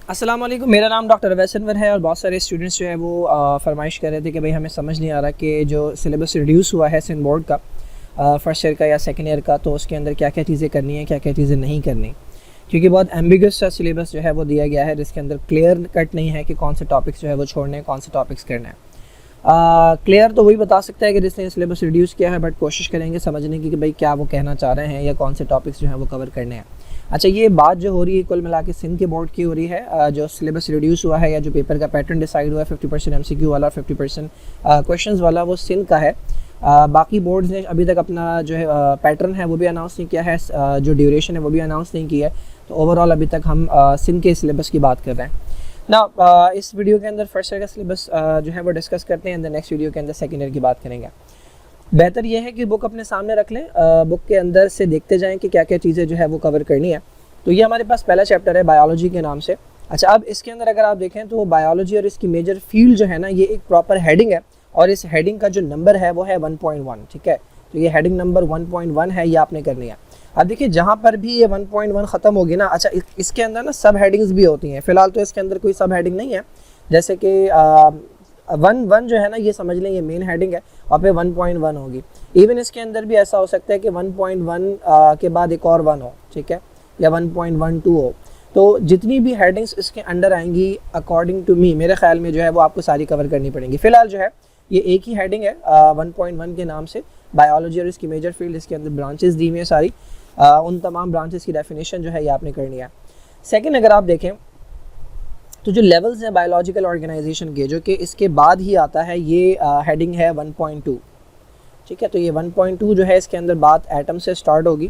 अस्सलाम वालेकुम। मेरा नाम डॉक्टर अवैस अनवर है और बहुत सारे स्टूडेंट्स जो है वो फरमाइश कर रहे थे कि भाई हमें समझ नहीं आ रहा कि जो सिलेबस रिड्यूस हुआ है सिंध बोर्ड का फ़र्स्ट ईयर का या सेकेंड ईयर का, तो उसके अंदर क्या क्या चीज़ें करनी है, क्या क्या चीज़ें नहीं करनी, क्योंकि बहुत एम्बिगस सा सिलेबस जो है वो दिया गया है जिसके अंदर क्लियर कट नहीं है कि कौन से टॉपिक्स जो है वो छोड़ने हैं, कौन से टॉपिक्स करने हैं। क्लियर तो वही बता सकता है कि जिसने सिलेबस रिड्यूस किया है, बट कोशिश करेंगे समझने की कि भाई क्या वो कहना चाह रहे हैं या कौन से टॉपिक्स जो हैं वो कवर करने हैं। अच्छा, ये बात जो हो रही है कुल मिला के सिंध के बोर्ड की हो रही है। जो सिलेबस रिड्यूस हुआ है या जो पेपर का पैटर्न डिसाइड हुआ है 50% MCQ वाला, 50% क्वेश्चंस वाला, वो सिंध का है। बाकी बोर्ड्स ने अभी तक अपना जो है पैटर्न है वो भी अनाउंस नहीं किया है, जो ड्यूरेशन है वो भी अनाउंस नहीं किया है। तो ओवरऑल अभी तक हम सिंध के सिलेबस की बात कर रहे हैं ना। इस वीडियो के अंदर फर्स्ट ईयर का सिलेबस जो है वो डिस्कस करते हैं, एंड द नेक्स्ट वीडियो के अंदर सेकेंड ईयर की बात करेंगे। बेहतर यह है कि बुक अपने सामने रख लें, बुक के अंदर से देखते जाएं कि क्या क्या चीज़ें जो है वो कवर करनी है। तो ये हमारे पास पहला चैप्टर है बायोलॉजी के नाम से। अच्छा, अब इसके अंदर अगर आप देखें तो बायोलॉजी और इसकी मेजर फील्ड जो है ना, ये एक प्रॉपर हेडिंग है और इस हेडिंग का जो नंबर है वो है 1.1। ठीक है, तो ये हेडिंग नंबर 1.1 है, ये आपने करनी है। अब देखिए जहाँ पर भी ये 1.1 ख़त्म होगी ना, अच्छा इसके अंदर ना सब हेडिंग्स भी होती हैं। फ़िलहाल तो इसके अंदर कोई सब हेडिंग नहीं है, जैसे कि 1 जो है ना, ये समझ लें ये मेन हेडिंग है और फिर 1.1 होगी। इवन इसके अंदर भी ऐसा हो सकता है कि 1.1 के बाद एक और 1 हो, ठीक है, या 1.12 हो। तो जितनी भी हेडिंग्स इसके अंडर आएंगी अकॉर्डिंग टू मी, मेरे ख्याल में जो है वो आपको सारी कवर करनी पड़ेंगी। फ़िलहाल जो है ये एक ही हेडिंग है 1.1 के नाम से, बायोलॉजी और इसकी मेजर फील्ड। इसके अंदर ब्रांचेस दी हुई हैं सारी, उन तमाम ब्रांचेस की डेफिनेशन जो है ये आपने करनी है। सेकेंड, अगर आप देखें तो जो लेवल्स हैं बायोलॉजिकल ऑर्गेनाइजेशन के, जो कि इसके बाद ही आता है, ये हेडिंग है 1.2। ठीक है, तो ये 1.2 जो है इसके अंदर बात एटम से स्टार्ट होगी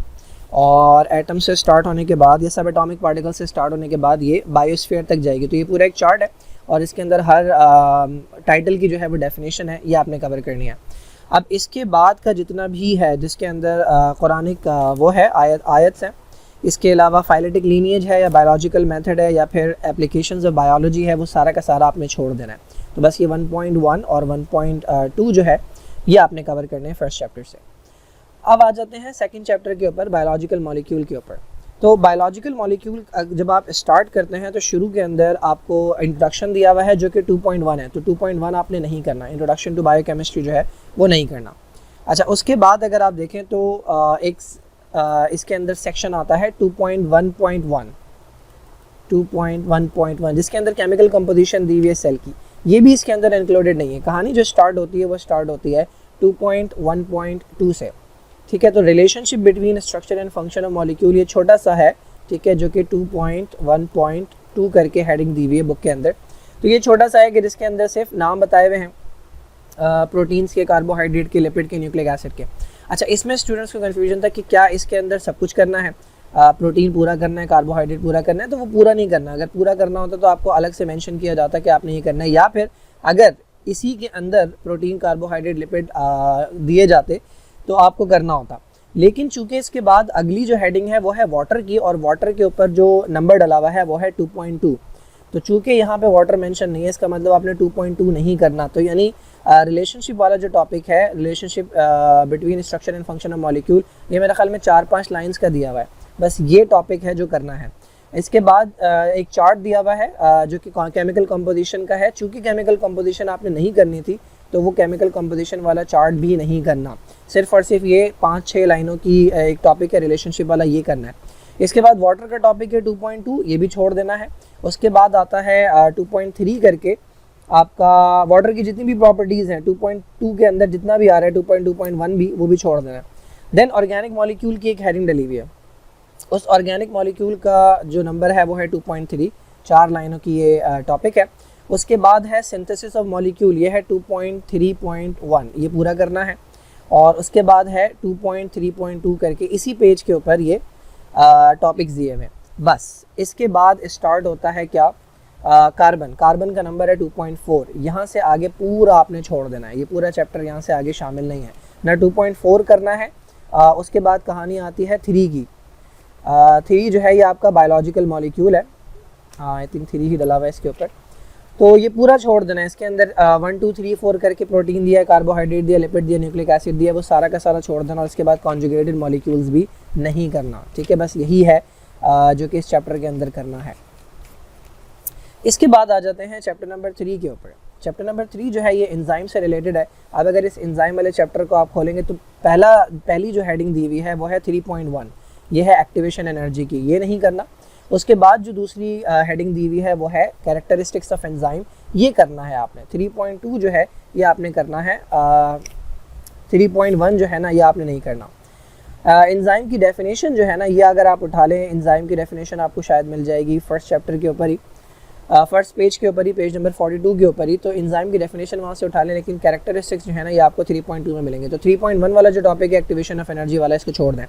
और एटम से स्टार्ट होने के बाद ये सब एटॉमिक पार्टिकल से स्टार्ट होने के बाद ये बायोस्फीयर तक जाएगी। तो ये पूरा एक चार्ट है और इसके अंदर हर टाइटल की जो है वो डेफिनेशन है, ये आपने कवर करनी है। अब इसके बाद का जितना भी है जिसके अंदर कुरानिक वो है आयत्स हैं, इसके अलावा फाइलेटिक लीनिएज है या बायोलॉजिकल मेथड है या फिर एप्लीकेशंस ऑफ बायोलॉजी है, वो सारा का सारा आपने छोड़ देना है। तो बस ये 1.1 और 1.2 जो है ये आपने कवर करने हैं फर्स्ट चैप्टर से। अब आ जाते हैं सेकंड चैप्टर के ऊपर, बायोलॉजिकल मॉलिक्यूल के ऊपर। तो बायोलॉजिकल मॉलिक्यूल जब आप स्टार्ट करते हैं तो शुरू के अंदर आपको इंट्रोडक्शन दिया हुआ है जो कि 2.1 है। तो 2.1 आपने नहीं करना, इंट्रोडक्शन टू बायोकेमिस्ट्री जो है वो नहीं करना। अच्छा, उसके बाद अगर आप देखें तो इसके अंदर सेक्शन आता है 2.1.1 जिसके अंदर केमिकल कंपोजिशन दी हुई है सेल की, ये भी इसके अंदर इंक्लूडेड नहीं है। कहानी जो स्टार्ट होती है वो स्टार्ट होती है 2.1.2 से। ठीक है, तो relationship between structure and function of molecule ये छोटा सा है, ठीक है, जो कि 2.1.2 करके हेडिंग दी हुई है बुक के अंदर। तो ये छोटा सा है कि जिसके अंदर सिर्फ नाम बताए हुए हैं प्रोटीन्स के, कार्बोहाइड्रेट के, लिपिड के, न्यूक्लिक एसिड के। अच्छा, इसमें स्टूडेंट्स को कन्फ्यूजन था कि क्या इसके अंदर सब कुछ करना है, प्रोटीन पूरा करना है, कार्बोहाइड्रेट पूरा करना है। तो वो पूरा नहीं करना। अगर पूरा करना होता तो आपको अलग से मेंशन किया जाता कि आपने ये करना है, या फिर अगर इसी के अंदर प्रोटीन, कार्बोहाइड्रेट, लिपिड दिए जाते तो आपको करना होता। लेकिन चूंकि इसके बाद अगली जो हेडिंग है वो है वाटर की, और वाटर के ऊपर जो नंबर डला हुआ है वो है 2.2। तो चूंकि यहाँ पे वाटर मेंशन नहीं है, इसका मतलब आपने 2.2 नहीं करना। तो यानी रिलेशनशिप वाला जो टॉपिक है, relationship between structure and function of molecule, ये मेरे ख्याल में 4-5 लाइंस का दिया हुआ है, बस ये टॉपिक है जो करना है। इसके बाद एक चार्ट दिया हुआ है जो कि केमिकल कंपोजिशन का है। चूँकि केमिकल कंपोजिशन आपने नहीं करनी थी तो वो केमिकल कंपोजिशन वाला चार्ट भी नहीं करना, सिर्फ और सिर्फ ये 5-6 लाइनों की एक टॉपिक है रिलेशनशिप वाला, ये करना है। इसके बाद वाटर का टॉपिक है 2.2, ये भी छोड़ देना है। उसके बाद आता है 2.3 करके आपका वाटर की जितनी भी प्रॉपर्टीज़ हैं 2.2 के अंदर जितना भी आ रहा है, 2.2.1 भी, वो भी छोड़ देना है। देन ऑर्गेनिक मॉलिक्यूल की एक हेडिंग डली हुई है, उस ऑर्गेनिक मॉलिक्यूल का जो नंबर है वो है 2.3, 4 लाइनों की ये टॉपिक है। उसके बाद है सिंथेसिस ऑफ मॉलिक्यूल, ये है 2.3.1, ये पूरा करना है। और उसके बाद है 2.3.2 करके इसी पेज के ऊपर ये टॉपिक्स दिए हुए। बस इसके बाद स्टार्ट होता है क्या, कार्बन का नंबर है 2.4। यहाँ से आगे पूरा आपने छोड़ देना है, ये पूरा चैप्टर यहाँ से आगे शामिल नहीं है ना। 2.4 करना है। उसके बाद कहानी आती है 3 की। 3 जो है ये आपका बायोलॉजिकल मॉलिक्यूल है, आई थिंक 3 ही डला हुआ है इसके ऊपर। तो ये पूरा छोड़ देना है। इसके अंदर 1 2 3 4 करके प्रोटीन दिया है, कार्बोहाइड्रेट दिया, लिपिड दिया, न्यूक्लिक एसिड दिया, वो सारा का सारा छोड़ देना। और इसके बाद कॉन्जुगेटेड मॉलिक्यूल्स भी नहीं करना। ठीक है, बस यही है जो कि इस चैप्टर के अंदर करना है। इसके बाद आ जाते हैं चैप्टर नंबर 3 के ऊपर। चैप्टर नंबर 3 जो है ये एंजाइम से रिलेटेड है। अब अगर इस एंजाइम वाले चैप्टर को आप खोलेंगे तो पहली जो हेडिंग दी हुई है वो है 3.1, ये है एक्टिवेशन एनर्जी की, ये नहीं करना। उसके बाद जो दूसरी हेडिंग दी हुई है वो है कैरेक्टरिस्टिक्स ऑफ एंजाइम, ये करना है आपने। 3.2 जो है ये आपने करना है, 3.1 जो है ना ये आपने नहीं करना। एंजाइम की डेफिनेशन जो है ना ये अगर आप उठा लें, एंजाइम की डेफिनेशन आपको शायद मिल जाएगी फर्स्ट चैप्टर के ऊपर ही, फर्स्ट पेज के ऊपर ही, पेज नंबर 42 के ऊपर ही। तो एंजाइम की डेफिनेशन वहाँ से उठा लें, लेकिन कैरेक्टरिस्टिक्स जो है ना ये आपको 3.2 में मिलेंगे। तो 3.1 वाला जो टॉपिक है एक्टिवेशन ऑफ एनर्जी वाला, इसको छोड़ दें।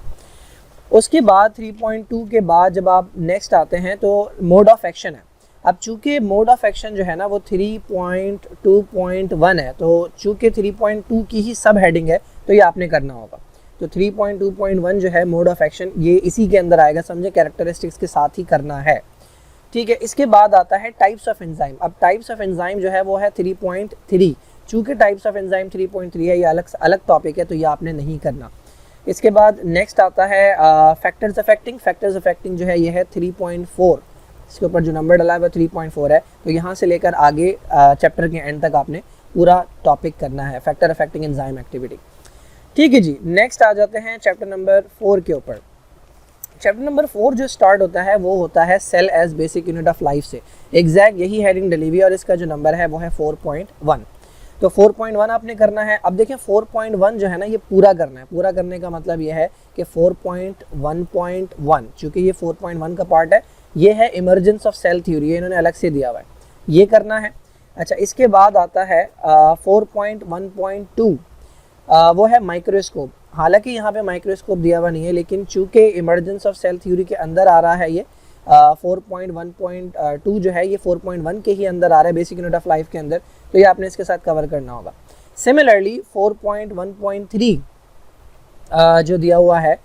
उसके बाद 3.2 के बाद जब आप नेक्स्ट आते हैं तो मोड ऑफ एक्शन है। अब चूँकि मोड ऑफ एक्शन जो है ना वो 3.2.1 है, तो चूँकि 3.2 की ही सब हेडिंग है तो ये आपने करना होगा। तो 3.2.1 जो है मोड ऑफ एक्शन, ये इसी के अंदर आएगा, समझे, कैरेक्टरिस्टिक्स के साथ ही करना है, ठीक है। इसके बाद आता है टाइप्स ऑफ एंजाइम। अब टाइप्स ऑफ एंजाइम जो है वो है 3.3। चूँकि टाइप्स ऑफ एंजाइम 3.3 है, ये अलग टॉपिक है, तो ये आपने नहीं करना। इसके बाद नेक्स्ट आता है फैक्टर्स अफेक्टिंग। फैक्टर्स अफेक्टिंग जो है ये है 3.4, इसके ऊपर जो नंबर डला है वो 3.4 है। तो यहाँ से लेकर आगे चैप्टर के एंड तक आपने पूरा टॉपिक करना है, फैक्टर अफेक्टिंग एंजाइम एक्टिविटी, ठीक है जी। नेक्स्ट आ जाते हैं चैप्टर नंबर 4 के ऊपर। चैप्टर नंबर 4 जो स्टार्ट होता है वो होता है cell as basic unit of life से। एग्जैक्ट यही हेडिंग डली हुई है और इसका जो नंबर है वो है 4.1। तो 4.1 आपने करना है। अब देखें 4.1 जो है ना ये पूरा करना है। पूरा करने का मतलब ये है कि 4.1.1, चूँकि ये 4.1 का पार्ट है, ये है इमर्जेंस ऑफ सेल थ्योरी, ये इन्होंने अलग से दिया हुआ है, ये करना है। अच्छा, इसके बाद आता है 4.1.2, वो है माइक्रोस्कोप। हालांकि यहाँ पे माइक्रोस्कोप दिया हुआ नहीं है, लेकिन चूँकि इमर्जेंस ऑफ सेल थ्योरी के अंदर आ रहा है ये 4.1.2 जो है ये 4.1 के ही अंदर आ रहा है, बेसिक यूनिट ऑफ लाइफ के अंदर, तो ये आपने इसके साथ कवर करना होगा। सिमिलरली 4.1.3 जो दिया हुआ है,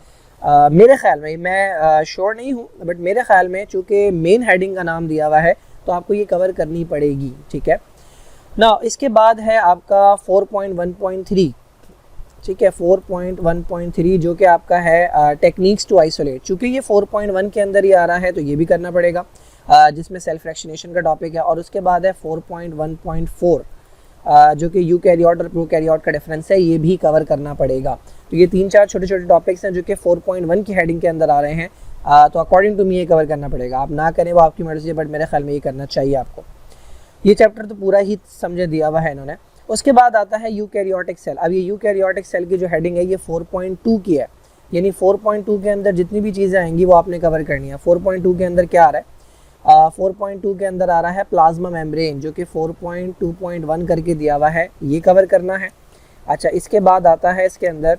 मेरे ख्याल में, मैं श्योर नहीं हूँ, बट मेरे ख्याल में चूँकि मेन हेडिंग का नाम दिया हुआ है तो आपको ये कवर करनी पड़ेगी, ठीक है ना। इसके बाद है आपका 4.1.3, ठीक है, 4.1.3 जो कि आपका है टेक्निक्स टू आइसोलेट। चूँकि ये 4.1 के अंदर ही आ रहा है तो ये भी करना पड़ेगा, जिसमें सेल्फ फ्रैक्शनेशन का टॉपिक है। और उसके बाद है 4.1.4 जो कि यूकैरियोट और प्रोकैरियोट का डिफरेंस है, ये भी कवर करना पड़ेगा। तो ये 3-4 छोटे छोटे टॉपिक्स हैं जो कि 4.1 की हेडिंग के अंदर आ रहे हैं, तो अकॉर्डिंग टू मी ये कवर करना पड़ेगा। आप ना करें वो आपकी मर्जी है, बट मेरे ख्याल में ये करना चाहिए आपको। ये चैप्टर तो पूरा ही समझे दिया हुआ है इन्होंने। उसके बाद आता है यूकैरियोटिक सेल। अब ये यूकैरियोटिक सेल की जो हेडिंग है ये 4.2 की है, यानी 4.2 के अंदर जितनी भी चीज़ें आएंगी वो आपने कवर करनी है। 4.2 के अंदर क्या आ रहा है? 4.2 के अंदर आ रहा है प्लाज्मा मेम्ब्रेन, जो कि 4.2.1 करके दिया हुआ है, ये कवर करना है। अच्छा, इसके बाद आता है इसके अंदर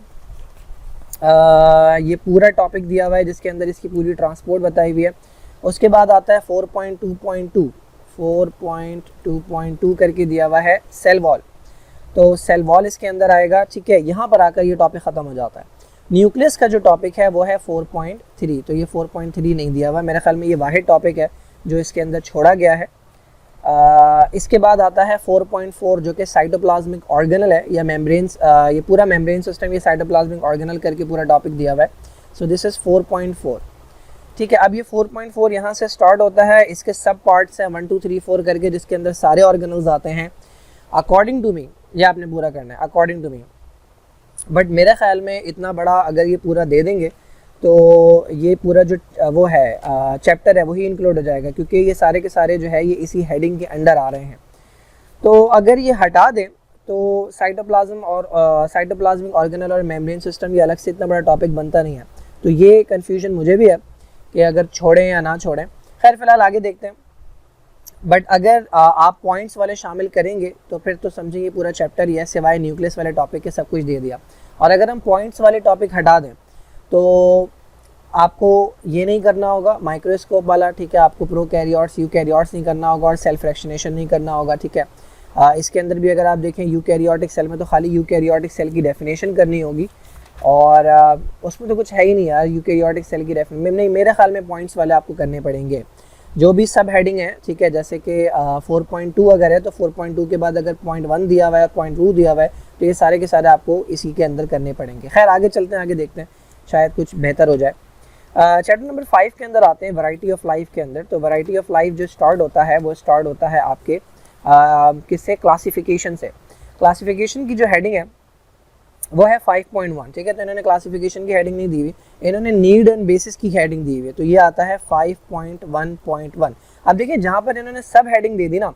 ये पूरा टॉपिक दिया हुआ है जिसके अंदर इसकी पूरी ट्रांसपोर्ट बताई हुई है। उसके बाद आता है 4.2.2 करके दिया हुआ है सेल वॉल, तो सेल वॉल इसके अंदर आएगा, ठीक है। यहाँ पर आकर ये टॉपिक ख़त्म हो जाता है। न्यूक्लियस का जो टॉपिक है वो है 4.3, तो ये 4.3 नहीं दिया हुआ, मेरे ख्याल में ये वाहिद टॉपिक है जो इसके अंदर छोड़ा गया है। इसके बाद आता है 4.4 जो कि साइटोप्लाज्मिक ऑर्गेनल है या मेम्ब्रेन्स, ये पूरा मेम्ब्रेन सिस्टम, ये साइटोप्लाज्मिक ऑर्गेनल करके पूरा टॉपिक दिया हुआ है। सो दिस इज़ 4.4, ठीक है। अब ये 4.4 यहाँ से स्टार्ट होता है, इसके सब पार्ट्स हैं 1 2 3 4 करके, जिसके अंदर सारे ऑर्गेनल्स आते हैं। अकॉर्डिंग टू मी ये आपने पूरा करना है, अकॉर्डिंग टू मी। बट मेरे ख्याल में इतना बड़ा अगर ये पूरा दे देंगे तो ये पूरा जो वो है चैप्टर है वही इंक्लूड हो जाएगा, क्योंकि ये सारे के सारे जो है ये इसी हेडिंग के अंडर आ रहे हैं। तो अगर ये हटा दें तो साइटोप्लाज्म और साइटोप्लाज्मिक ऑर्गेनल और मेम्ब्रेन सिस्टम ये अलग से इतना बड़ा टॉपिक बनता नहीं है। तो ये कन्फ्यूजन मुझे भी है कि अगर छोड़ें या ना छोड़ें। खैर फ़िलहाल आगे देखते हैं। बट अगर आप पॉइंट्स वाले शामिल करेंगे तो फिर तो समझिए ये पूरा चैप्टर ही है, सिवाय न्यूक्लियस वाले टॉपिक के सब कुछ दे दिया। और अगर हम पॉइंट्स वाले टॉपिक हटा दें तो आपको ये नहीं करना होगा माइक्रोस्कोप वाला, ठीक है। आपको प्रोकैरियोट्स यूकैरियोट्स नहीं करना होगा और सेल्फ फ्रैक्शनेशन नहीं करना होगा, ठीक है। इसके अंदर भी अगर आप देखें यूकैरियोटिक सेल में तो खाली यूकैरियोटिक सेल की डेफिनेशन करनी होगी, और उसमें तो कुछ है ही नहीं यार यूकैरियोटिक सेल की डेफिनेशन नहीं। मेरे ख्याल में पॉइंट्स वाले आपको करने पड़ेंगे, जो भी सब हेडिंग है, ठीक है। जैसे कि 4.2 अगर है तो 4.2 के बाद अगर 0.1 दिया हुआ है, 0.2 दिया हुआ है, तो ये सारे के सारे आपको इसी के अंदर करने पड़ेंगे। खैर आगे चलते हैं, आगे देखते हैं, शायद कुछ बेहतर हो जाए। चैप्टर नंबर 5 के अंदर आते हैं वैरायटी ऑफ लाइफ के अंदर। तो वैरायटी ऑफ लाइफ जो स्टार्ट होता है वो स्टार्ट होता है आपके किससे, क्लासिफिकेशन से। क्लासिफिकेशन की जो हेडिंग है वो है 5.1, ठीक है। तो इन्होंने क्लासिफिकेशन की हेडिंग नहीं दी हुई, इन्होंने नीड एंड बेसिस की हेडिंग दी हुई है। तो ये आता है 5.1.1। अब देखिए जहाँ पर इन्होंने सब हेडिंग दे दी ना,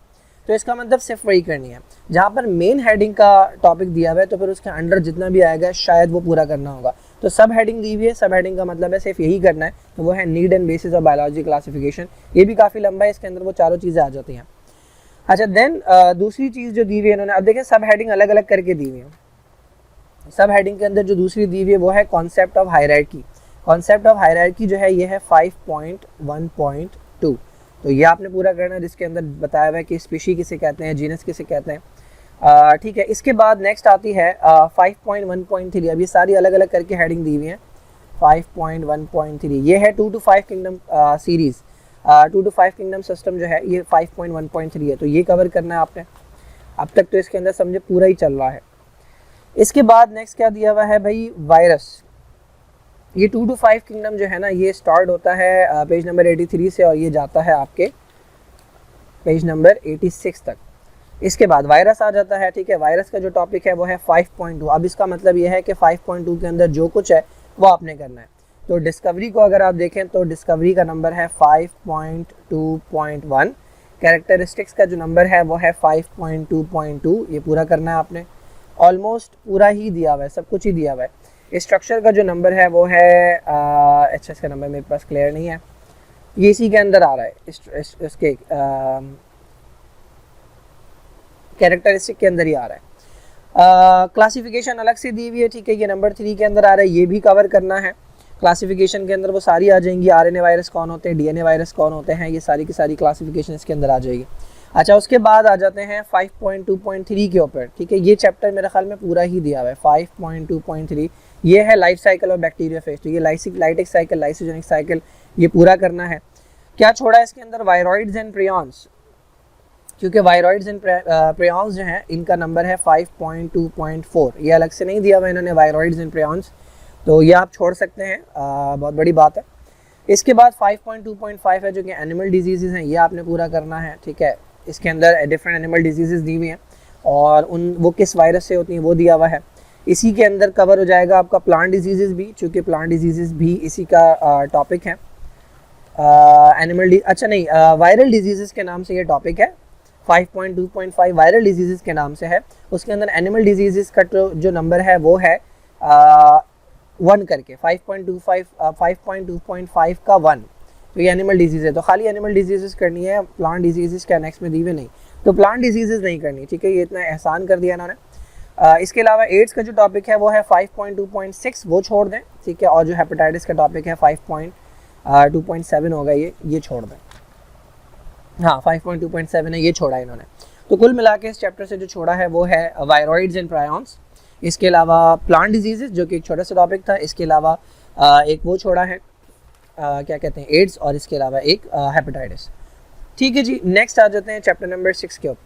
तो इसका मतलब सिर्फ वही करनी है। जहाँ पर मेन हेडिंग का टॉपिक दिया हुआ है तो फिर उसके अंडर जितना भी आएगा शायद वो पूरा करना होगा। तो सब हेडिंग दी हुई है, सब हेडिंग का मतलब है सिर्फ यही करना है। तो वो है need and bases of biology classification. ये भी काफ़ी लंबा है, इसके अंदर वो चारों चीज़ें आ जाती हैं। अच्छा देन दूसरी चीज़ जो दी हुई है इन्होंने, अब देखें सब हेडिंग अलग अलग करके दी हुई है। सब हेडिंग के अंदर जो दूसरी दी हुई है वो है concept of hierarchy. Concept of hierarchy जो है ये है 5.1.2। तो ये आपने पूरा करना है, जिसके अंदर बताया हुआ है कि स्पीशी किसे कहते हैं, जीनस किसे कहते हैं, ठीक है। इसके बाद नेक्स्ट आती है 5.1.3। अब ये सारी अलग अलग करके हेडिंग दी हुई है। 5.1.3 ये है 2 to 5 kingdom series. 2 to 5 kingdom system जो है ये 5.1.3 है। तो ये कवर करना है आपने। अब तक तो इसके अंदर समझे पूरा ही चल रहा है। इसके बाद नेक्स्ट क्या दिया हुआ है भाई, वायरस। ये 2 to 5 किंगडम जो है ना, ये स्टार्ट होता है पेज नंबर 83 से और ये जाता है आपके पेज नंबर 86 तक। इसके बाद वायरस आ जाता है, ठीक है। वायरस का जो टॉपिक है वो है 5.2। अब इसका मतलब ये है कि 5.2 के अंदर जो कुछ है वो आपने करना है। तो डिस्कवरी को अगर आप देखें तो डिस्कवरी का नंबर है 5.2.1। कैरेक्टरिस्टिक्स का जो नंबर है वो है 5.2.2। ये पूरा करना है आपने। ऑलमोस्ट पूरा ही दिया हुआ है, सब कुछ ही दिया हुआ है। स्ट्रक्चर का जो नंबर है वो है एच का नंबर मेरे पास क्लियर नहीं है, ये इसी के अंदर आ रहा है, इसके कैरेक्टरिस्टिक के अंदर ही आ रहा है। क्लासिफिकेशन अलग से दी हुई है, ठीक है। ये नंबर 3 के अंदर आ रहा है, ये भी कवर करना है। क्लासिफिकेशन के अंदर वो सारी आ जाएंगी, आरएनए वायरस कौन होते हैं, डीएनए वायरस कौन होते हैं, ये सारी की सारी क्लासिफिकेशन इसके अंदर आ जाएगी। अच्छा उसके बाद आ जाते हैं 5.2.3 के ऊपर, ठीक है। ये चैप्टर मेरे ख्याल में पूरा ही दिया हुआ है। 5.2.3 ये है लाइफ साइकिल और बैक्टीरियोफेज। तो ये लाइटिक साइकिल, लाइसोजेनिक साइकिल, ये पूरा करना है। क्या छोड़ा है इसके अंदर, वायरॉइड्स एंड प्रियॉन्स, क्योंकि वायरॉइड्स एंड प्रियॉन्स जो हैं इनका नंबर है 5.2.4। ये अलग से नहीं दिया हुआ इन्होंने वायरॉइड्स एंड प्रियॉन्स, तो ये आप छोड़ सकते हैं, बहुत बड़ी बात है। इसके बाद 5.2.5 है जो कि एनिमल डिजीज़ हैं, ये आपने पूरा करना है, ठीक है। इसके अंदर डिफरेंट एनिमल डिजीज़ दी हुई हैं और वो किस वायरस से होती हैं वो दिया हुआ है। इसी के अंदर कवर हो जाएगा आपका प्लांट डिजीज़ भी, चूँकि प्लांट डिजीज़ भी इसी का टॉपिक है। वायरल डिजीज़ के नाम से ये टॉपिक है। 5.2.5 वायरल डिजीज़ के नाम से है। उसके अंदर एनिमल डिजीज़ का जो नंबर है वो है 1 करके 5.2.5 का 1। तो ये एनिमल डिजीज़ है, तो खाली एनिमल डिजीज़ करनी है, प्लांट डिजीज़ क्या नेक्स्ट में दी हुए नहीं, तो प्लांट डिजीज़ नहीं करनी, ठीक है। ये इतना एहसान कर दिया इन्होंने। इसके अलावा एड्स का जो टॉपिक है वो है 5.2.6, वो छोड़ दें, ठीक है। और जो हेपेटाइटिस का टॉपिक है 5.2.7 होगा, ये छोड़ दें। हाँ 5.2.7 है, ये छोड़ा है इन्होंने। तो कुल मिला के इस चैप्टर से जो छोड़ा है वो है वायरॉइड्स एंड प्रायॉन्स। इसके अलावा प्लांट डिजीज़ जो कि एक छोटा सा टॉपिक था। इसके अलावा एक वो छोड़ा है क्या कहते हैं, एड्स, और इसके अलावा एक हेपेटाइटिस, ठीक है जी। नेक्स्ट आ जाते हैं चैप्टर नंबर 6 के ऊपर।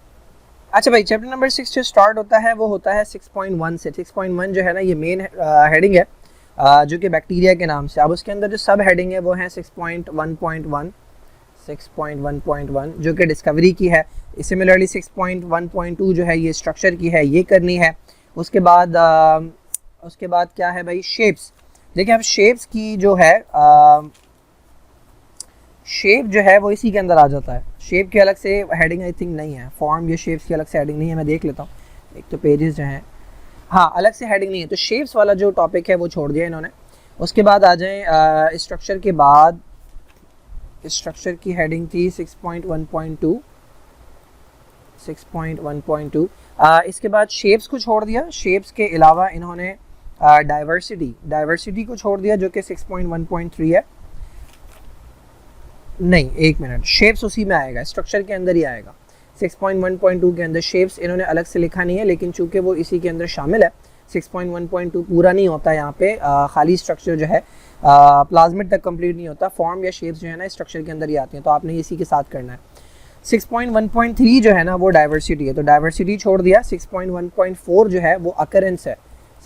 अच्छा भाई, चैप्टर नंबर 6 जो स्टार्ट होता है वो होता है 6.1 से। 6.1 जो है ना, ये मेन हेडिंग है जो कि बैक्टीरिया के नाम से। अब उसके अंदर जो सब हेडिंग है वो है 6.1.1, 6.1.1 जो कि डिस्कवरी की है। सिमिलरली 6.1.2 जो है ये स्ट्रक्चर की है, ये करनी है। उसके बाद क्या है भाई, शेप्स। देखिए अब शेप्स की जो है शेप जो है वो इसी के अंदर आ जाता है। शेप की अलग से हेडिंग आई थिंक नहीं है, फॉर्म या शेप्स की अलग से हेडिंग नहीं है, मैं देख लेता हूँ। एक तो पेजेस जो हैं, हाँ अलग से हेडिंग नहीं है, तो शेप्स वाला जो टॉपिक है वो छोड़ दिया इन्होंने। उसके बाद आ जाएँ स्ट्रक्चर के बाद, स्ट्रक्चर की हेडिंग थी 6.1.2, 6.1.2। इसके बाद शेप्स को छोड़ दिया। शेप्स के अलावा इन्होंने डाइवर्सिटी को छोड़ दिया जो कि 6.1.3 है। नहीं, एक मिनट, शेप्स उसी में आएगा, स्ट्रक्चर के अंदर ही आएगा। 6.1.2 के अंदर शेप्स इन्होंने अलग से लिखा नहीं है, लेकिन चूंकि वो इसी के अंदर शामिल है। 6.1.2 पूरा नहीं होता यहाँ पे, खाली स्ट्रक्चर जो है प्लाज्मिड तक कंप्लीट नहीं होता। फॉर्म या शेप्स जो है ना स्ट्रक्चर के अंदर ही आती हैं, तो आपने इसी के साथ करना है। 6.1.3 जो है ना वो डाइवर्सिटी है, तो डाइवर्सिटी छोड़ दिया। 6.1.4 जो है वो अकरेंस है।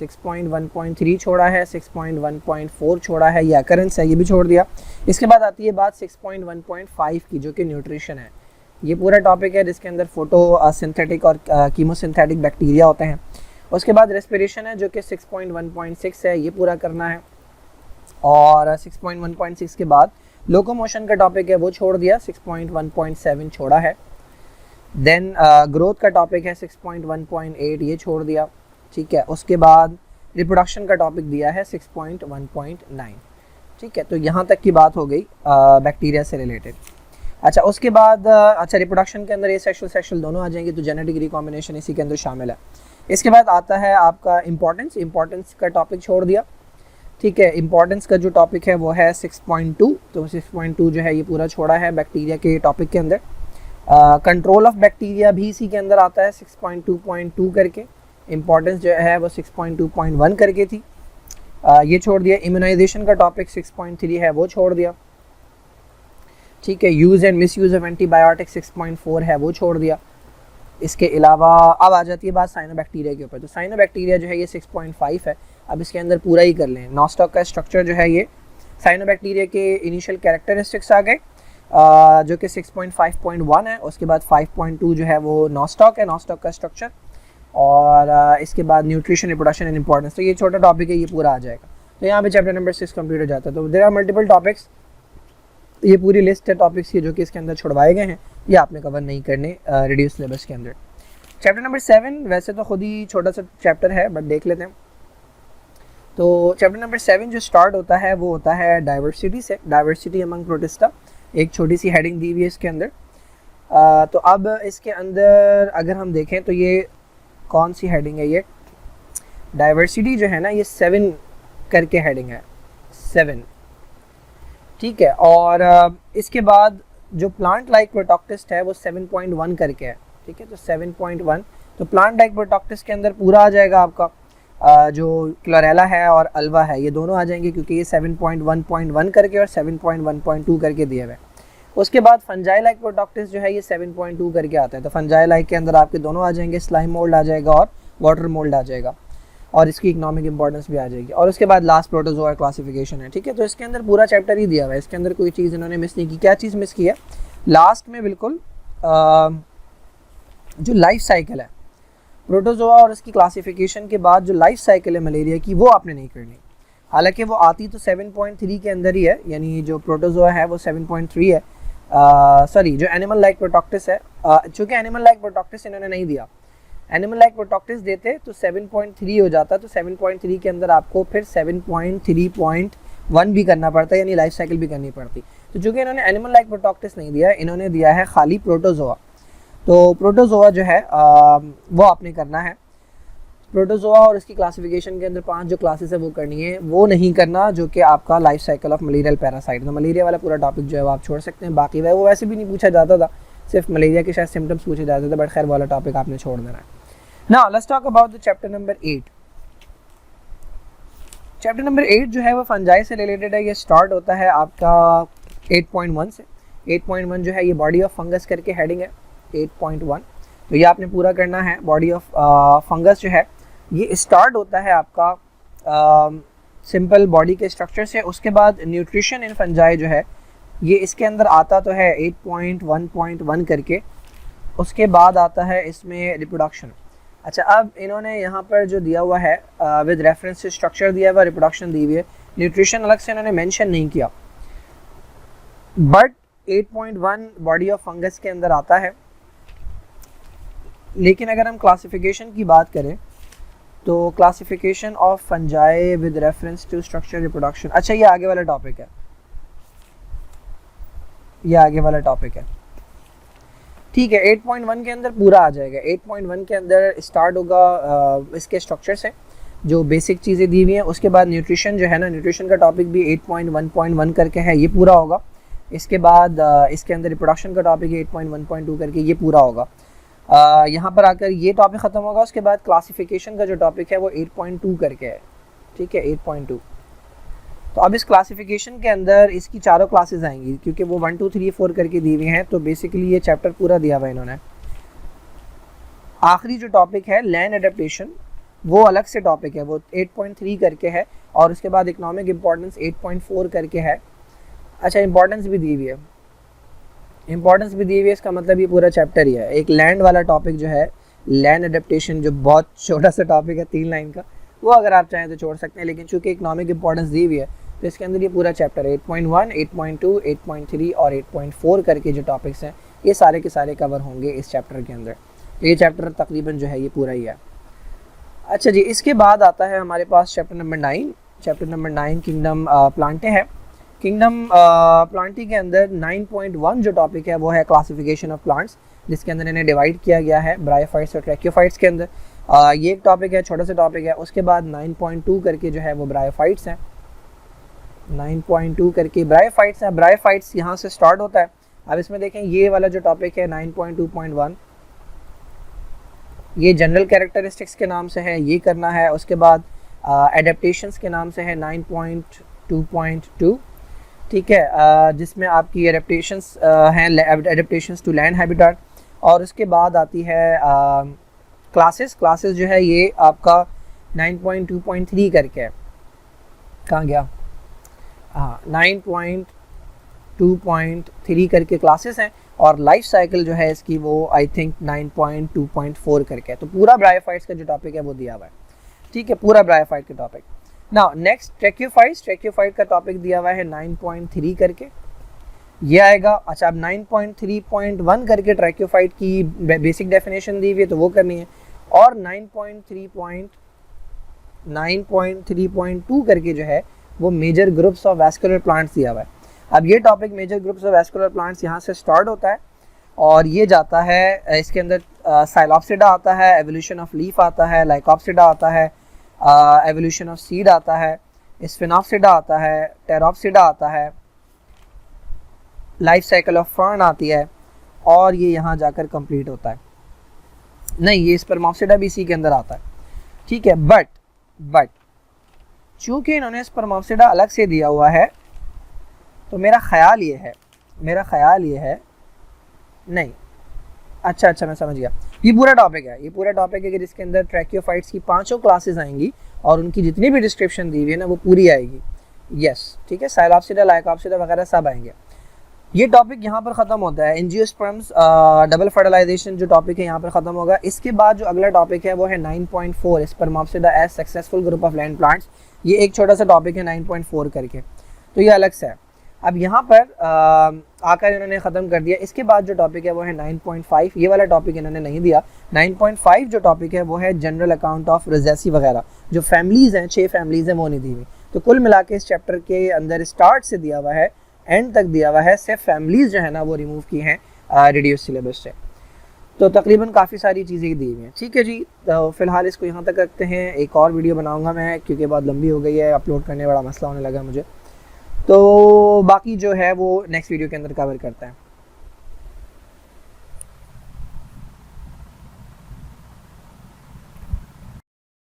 6.1.3 छोड़ा है, 6.1.4 छोड़ा है, ये अकरेंस है, ये भी छोड़ दिया। इसके बाद आती है बात 6.1.5 की, जो कि न्यूट्रिशन है। ये पूरा टॉपिक है जिसके अंदर फोटो सिंथेटिक और कीमोसिंथेटिक बैक्टीरिया होते हैं। उसके बाद रेस्पिरेशन है जो कि 6.1.6 है, ये पूरा करना है। और 6.1.6 के बाद लोकोमोशन का टॉपिक है, वो छोड़ दिया, 6.1.7 छोड़ा है। देन ग्रोथ का टॉपिक है 6.1.8, ये छोड़ दिया, ठीक है। उसके बाद रिप्रोडक्शन का टॉपिक दिया है 6.1.9, ठीक है। तो यहाँ तक की बात हो गई बैक्टीरिया से रिलेटेड। अच्छा, उसके बाद अच्छा रिप्रोडक्शन के अंदर ये सेक्सुअल दोनों आ जाएंगे, तो जेनेटिक रिकॉम्बिनेशन इसी के अंदर शामिल है। इसके बाद आता है आपका इम्पोर्टेंस का टॉपिक छोड़ दिया, ठीक है। इम्पोर्टेंस का जो टॉपिक है वो है 6.2, तो 6.2 जो है ये पूरा छोड़ा है बैक्टीरिया के टॉपिक के अंदर। कंट्रोल ऑफ बैक्टीरिया भी इसी के अंदर आता है 6.2.2 करके। इम्पोर्टेंस जो है वो 6.2.1 करके थी, ये छोड़ दिया। इम्यूनाइजेशन का टॉपिक 6.3 है, वो छोड़ दिया, ठीक है। Use and miss use of antibiotic 6.4 है, वो छोड़ दिया। इसके अलावा अब आ जाती है बात साइनोबैक्टीरिया के ऊपर। तो साइनोबैक्टीरिया जो है ये 6.5 है, अब इसके अंदर पूरा ही कर लें। नॉस्टॉक का स्ट्रक्चर जो है ये साइनोबैक्टीरिया के इनिशियल कैरेक्टरिस्टिक्स आ गए, जो कि 6.5.1 है। उसके बाद 5.2 जो है वो नॉस्टॉक है, नॉस्टॉक का स्ट्रक्चर। और इसके बाद न्यूट्रिशन, रिप्रोडक्शन एंड इंपॉर्टेंस, तो ये छोटा टॉपिक है, ये पूरा आ जाएगा। तो यहाँ पे चैप्टर नंबर 6 कंप्लीट हो जाता है। तो देयर आर मल्टीपल टॉपिक्स, ये पूरी लिस्ट है टॉपिक्स की जो कि इसके अंदर छुड़वाए गए हैं, ये आपने कवर नहीं करने रिड्यूस सिलेबस के अंदर। चैप्टर नंबर 7 वैसे तो खुद ही छोटा सा चैप्टर है, बट देख लेते हैं। तो चैप्टर नंबर 7 जो स्टार्ट होता है वो होता है डाइवर्सिटी से, डाइवर्सिटी अमंग प्रोटिस्टा। एक छोटी सी हेडिंग दी हुई है इसके अंदर। तो अब इसके अंदर अगर हम देखें तो ये कौन सी हेडिंग है, ये डाइवर्सिटी जो है ना, ये 7 करके हेडिंग है, 7, ठीक है। और इसके बाद जो प्लांट लाइक प्रोटॉक्टिस्ट है वो 7.1 करके है, ठीक है। तो 7.1, तो प्लांट लाइक प्रोटॉक्टिस्ट के अंदर पूरा आ जाएगा आपका जो क्लोरेला है और अल्वा है, ये दोनों आ जाएंगे क्योंकि ये 7.1.1 करके और 7.1.2 करके दिए हुए। उसके बाद फंजाई लाइक प्रोटॉक्टिस्ट जो है ये 7.2 करके आता है। तो फंजाई लाइक के अंदर आपके दोनों आ जाएंगे, स्लाइम मोल्ड आ जाएगा और वाटर मोल्ड आ जाएगा, और इसकी इकोनॉमिक इंपॉर्टेंस भी आ जाएगी। और उसके बाद लास्ट प्रोटोजोआ क्लासिफिकेशन है, ठीक है। तो इसके अंदर पूरा चैप्टर ही दिया हुआ है, इसके अंदर कोई चीज़ इन्होंने मिस नहीं की। क्या चीज़ मिस की है? लास्ट में बिल्कुल जो लाइफ साइकिल है प्रोटोजोआ और इसकी क्लासिफिकेशन के बाद जो लाइफ साइकिल है मलेरिया की, वो आपने नहीं करनी। हालांकि वो आती तो 7.3 के अंदर ही है, यानी जो प्रोटोजोआ है वो 7.3 है। सॉरी, जो एनिमल लाइक प्रोटॉक्टिस है, चूँकि एनिमल लाइक प्रोटॉक्टिस इन्होंने नहीं दिया, एनिमल लाइक प्रोटॉक्टिस देते तो 7.3 हो जाता। तो 7.3 के अंदर आपको फिर 7.3.1 भी करना पड़ता है, यानी लाइफ साइकिल भी करनी पड़ती। तो चूँकि इन्होंने एनिमल लाइक प्रोटॉक्टिस नहीं दिया, इन्होंने दिया है खाली प्रोटोजोआ। तो प्रोटोजोआ जो है वो आपने करना है। प्रोटोजोआ और इसकी क्लासिफिकेशन के अंदर 5 जो क्लासेस है वो करनी है, वो नहीं करना जो कि आपका life cycle of malarial parasite. तो मलेरिया वाला पूरा टॉपिक जो है वो आप छोड़ सकते हैं। बाकी वो वैसे भी नहीं पूछा जाता था, सिर्फ मलेरिया के शायद सिम्टम्स पूछे जाते थे, बट खैर वाला टॉपिक आपने छोड़ देना है। Now let's talk about the chapter number 8। Chapter number 8 जो है वो फंजाई से रिलेटेड है। ये स्टार्ट होता है आपका 8.1 से। 8.1 जो है ये बॉडी ऑफ फंगस करके हेडिंग है 8.1। तो ये आपने पूरा करना है। बॉडी ऑफ फंगस जो है ये स्टार्ट होता है आपका सिंपल बॉडी के स्ट्रक्चर से। उसके बाद न्यूट्रिशन इन फंजाई जो है ये इसके अंदर आता तो है 8.1.1 करके। उसके बाद आता है इसमें रिप्रोडक्शन। अच्छा, अब इन्होंने यहाँ पर जो दिया हुआ है विद रेफरेंस से स्ट्रक्चर दिया हुआ, रिप्रोडक्शन दी हुई है, न्यूट्रिशन अलग से इन्होंने मेंशन नहीं किया, बट 8.1 बॉडी ऑफ फंगस के अंदर आता है। लेकिन अगर हम क्लासिफिकेशन की बात करें तो classification of fungi with reference to structure reproduction, अच्छा ये आगे वाला टॉपिक है, ये आगे वाला टॉपिक है, ठीक है। 8.1 के अंदर पूरा आ जाएगा। 8.1 के अंदर स्टार्ट होगा इसके स्ट्रक्चर से, जो बेसिक चीज़ें दी हुई हैं। उसके बाद न्यूट्रिशन जो है ना, न्यूट्रिशन का टॉपिक भी 8.1.1 करके है, ये पूरा होगा। इसके बाद इसके अंदर रिप्रोडक्शन का टॉपिक 8.1.2 करके ये पूरा होगा। यहाँ पर आकर ये टॉपिक ख़त्म होगा। उसके बाद क्लासिफिकेशन का जो टॉपिक है वो 8.2 करके है, ठीक है, 8.2। तो अब इस क्लासिफिकेशन के अंदर इसकी चारों क्लासेस आएंगी, क्योंकि वो 1 2 3 4 करके दी हुई हैं। तो बेसिकली ये चैप्टर पूरा दिया हुआ है इन्होंने। आखिरी जो टॉपिक है लैंड एडेप्टेशन, वो अलग से टॉपिक है, वो 8.3 करके है, और उसके बाद इकोनॉमिक इम्पोर्टेंस 8.4 करके है। अच्छा, इंपॉर्टेंस भी दी हुई है, इंपॉर्टेंस भी दी हुई है, इसका मतलब ये पूरा चैप्टर ही है। एक लैंड वाला टॉपिक जो है, लैंड अडेप्टेशन, जो बहुत छोटा सा टॉपिक है 3 लाइन का, वो अगर आप चाहें तो छोड़ सकते हैं, लेकिन चूंकि इकोनॉमिक इंपॉर्टेंस दी हुई है तो इसके अंदर ये पूरा चैप्टर है। 8.1, 8.2, 8.3 और 8.4 करके जो टॉपिक्स हैं ये सारे के सारे कवर होंगे इस चैप्टर के अंदर। तो ये चैप्टर तकरीबन जो है ये पूरा ही है। अच्छा जी, इसके बाद आता है हमारे पास chapter number 9। Chapter number 9 kingdom plantae है। किंगडम प्लांटी के अंदर 9.1 जो टॉपिक है वो है क्लासिफिकेशन ऑफ प्लांट्स, जिसके अंदर इन्हें डिवाइड किया गया है ब्रायोफाइट्स और ट्रैक्योफाइट्स के अंदर। ये एक टॉपिक है, छोटा सा टॉपिक है। उसके बाद 9.2 करके जो है वो ब्रायोफाइट्स हैं, 9.2 करके ब्रायोफाइट्स हैं। ब्रायोफाइट्स यहाँ से स्टार्ट होता है। अब इसमें देखें ये वाला जो टॉपिक है 9.2.1, ये जनरल कैरेक्टरिस्टिक्स के नाम से है, ये करना है। उसके बाद एडेप्टेशंस के नाम से है 9.2.2, ठीक है, जिसमें आपकी एडेप्टेशंस हैं, एडेप्टेशंस टू लैंड हैबिटेट। और उसके बाद आती है क्लासेस। क्लासेस जो है ये आपका 9.2.3 करके है, कहाँ गया, हाँ 9.2.3 करके क्लासेस हैं। और लाइफ साइकिल जो है इसकी वो आई थिंक 9.2.4 करके है। तो पूरा ब्रायोफाइट्स का जो टॉपिक है वो दिया हुआ है, ठीक है, पूरा ब्रायोफाइट का topic. Now next tracheophytes. Tracheophyte का टॉपिक दिया हुआ है 9.3 करके, ये आएगा। अच्छा, अब 9.3.1 करके ट्रैक्योफाइट की बेसिक डेफिनेशन दी हुई है तो वो करनी है। और 9.3.2 करके जो है वो major groups of vascular plants दिया हुआ है। अब ये topic major groups of vascular plants यहाँ से स्टार्ट होता है और ये जाता है, इसके अंदर साइलोप्सिडा आता है, एवोल्यूशन ऑफ लीफ आता है, लाइकोप्सिडा आता है, एवोल्यूशन ऑफ सीड आता है, स्फिनोप्सिडा आता है, टेरोप्सिडा आता है, लाइफ साइकिल ऑफ फर्न आती है, और ये यहाँ जाकर कंप्लीट होता है। नहीं, ये स्पर्मोप्सिडा भी इसी के अंदर आता है, ठीक है। बट चूंकि इन्होंने स्पर्मोप्सिडा अलग से दिया हुआ है तो मेरा ख्याल ये है नहीं, अच्छा मैं समझ गया। ये पूरा टॉपिक है कि जिसके अंदर ट्रैक्योफाइट्स की 5 क्लासेस आएंगी और उनकी जितनी भी डिस्क्रिप्शन दी हुई है ना वो पूरी आएगी। यस, ठीक है, साइलोप्सिडा, लाइकोप्सिडा वगैरह सब आएंगे। ये टॉपिक यहाँ पर ख़त्म होता है। एंजियोस्पर्म्स डबल फर्टिलाइजेशन जो टॉपिक है यहाँ पर ख़त्म होगा। इसके बाद जो अगला टॉपिक है वो है 9.4 spermopsida as successful group of land plants. ये एक छोटा सा टॉपिक है 9.4 करके, तो ये अलग से है। अब यहाँ पर आकर इन्होंने ख़त्म कर दिया। इसके बाद जो टॉपिक है वो है 9.5, ये वाला टॉपिक इन्होंने नहीं दिया। 9.5 जो टॉपिक है वो है जनरल अकाउंट ऑफ रोज़ेसी वगैरह, जो फैमिलीज़ हैं, 6 फैमिलीज़ हैं, वो नहीं दी हुई। तो कुल मिला के इस चैप्टर के अंदर स्टार्ट से दिया हुआ है, एंड तक दिया हुआ है, सिर्फ फैमिलीज़ जो है ना वो रिमूव की हैं रिड्यूस सिलेबस से। तो तकरीबन काफ़ी सारी चीज़ें दी हुई हैं, ठीक है जी। तो फ़िलहाल इसको यहाँ तक रखते हैं। एक और वीडियो बनाऊँगा मैं, क्योंकि बहुत लंबी हो गई है, अपलोड करने बड़ा मसला होने लगा मुझे। तो बाकी जो है वो नेक्स्ट वीडियो के अंदर कवर करते हैं।